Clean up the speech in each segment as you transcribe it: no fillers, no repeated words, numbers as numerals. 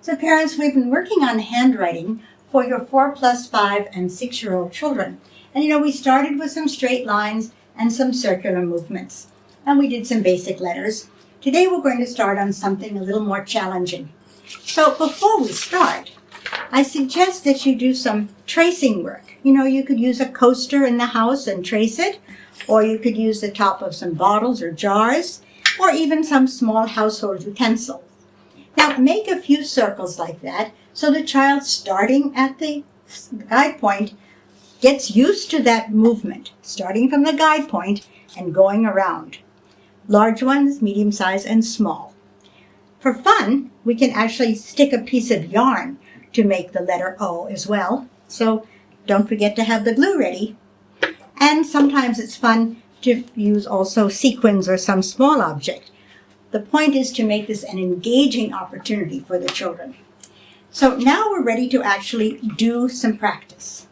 So parents, we've been working on handwriting for your 4 plus 5 and 6-year-old children. And we started with some straight lines and some circular movements. And we did some basic letters. Today we're going to start on something a little more challenging. So before we start, I suggest that you do some tracing work. You could use a coaster in the house and trace it, or you could use the top of some bottles or jars, or even some small household utensil. Now make a few circles like that so the child starting at the guide point gets used to that movement, starting from the guide point and going around. Large ones, medium size, and small. For fun, we can actually stick a piece of yarn to make the letter O as well. So don't forget to have the glue ready. And sometimes it's fun to use also sequins or some small object. The point is to make this an engaging opportunity for the children. So now we're ready to actually do some practice.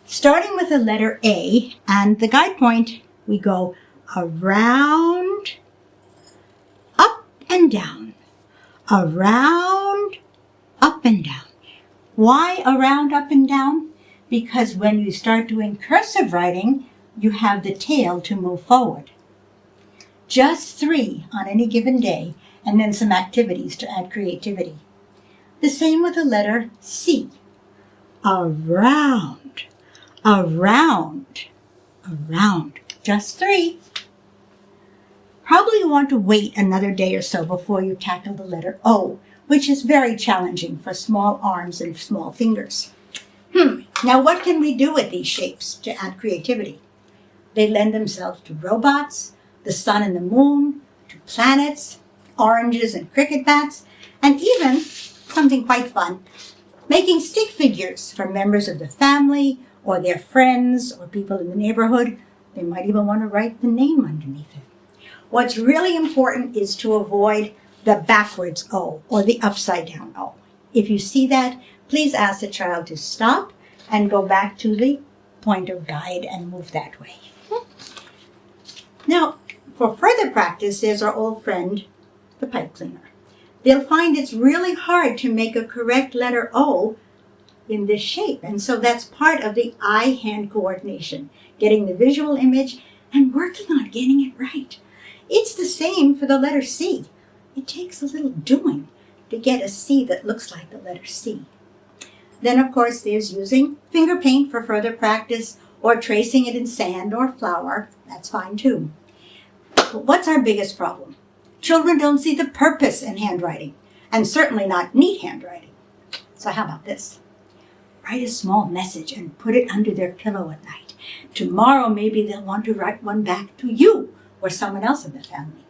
Starting with the letter A and the guide point, we go around, up and down, around, up and down. Why around, up and down? Because when you start doing cursive writing, you have the tail to move forward. Just 3 on any given day, and then some activities to add creativity. The same with the letter C. Around, around, around. Just 3. Probably you want to wait another day or so before you tackle the letter O, which is very challenging for small arms and small fingers. Now what can we do with these shapes to add creativity? They lend themselves to robots, the sun and the moon, to planets, oranges and cricket bats, and even, something quite fun, making stick figures for members of the family or their friends or people in the neighborhood. They might even want to write the name underneath it. What's really important is to avoid the backwards O or the upside down O. If you see that, please ask the child to stop and go back to the point of guide and move that way. Now, for further practice, there's our old friend, the pipe cleaner. They'll find it's really hard to make a correct letter O in this shape. And so that's part of the eye-hand coordination, getting the visual image and working on getting it right. It's the same for the letter C. It takes a little doing to get a C that looks like the letter C. Then, of course, there's using finger paint for further practice or tracing it in sand or flour. That's fine too. But what's our biggest problem? Children don't see the purpose in handwriting, and certainly not neat handwriting. So how about this? Write a small message and put it under their pillow at night. Tomorrow, maybe they'll want to write one back to you or someone else in the family.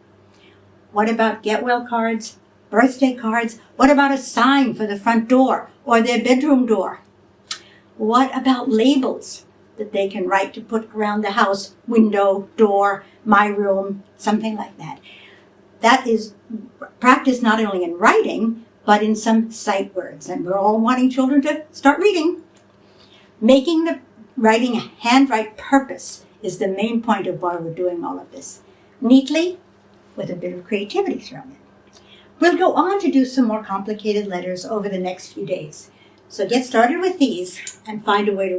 What about get well cards, birthday cards? What about a sign for the front door or their bedroom door? What about labels that they can write to put around the house, window, door, my room, something like that? That is practice not only in writing, but in some sight words. And we're all wanting children to start reading. Making the writing a handwrite purpose is the main point of why we're doing all of this. Neatly, with a bit of creativity thrown in. We'll go on to do some more complicated letters over the next few days. So get started with these and find a way to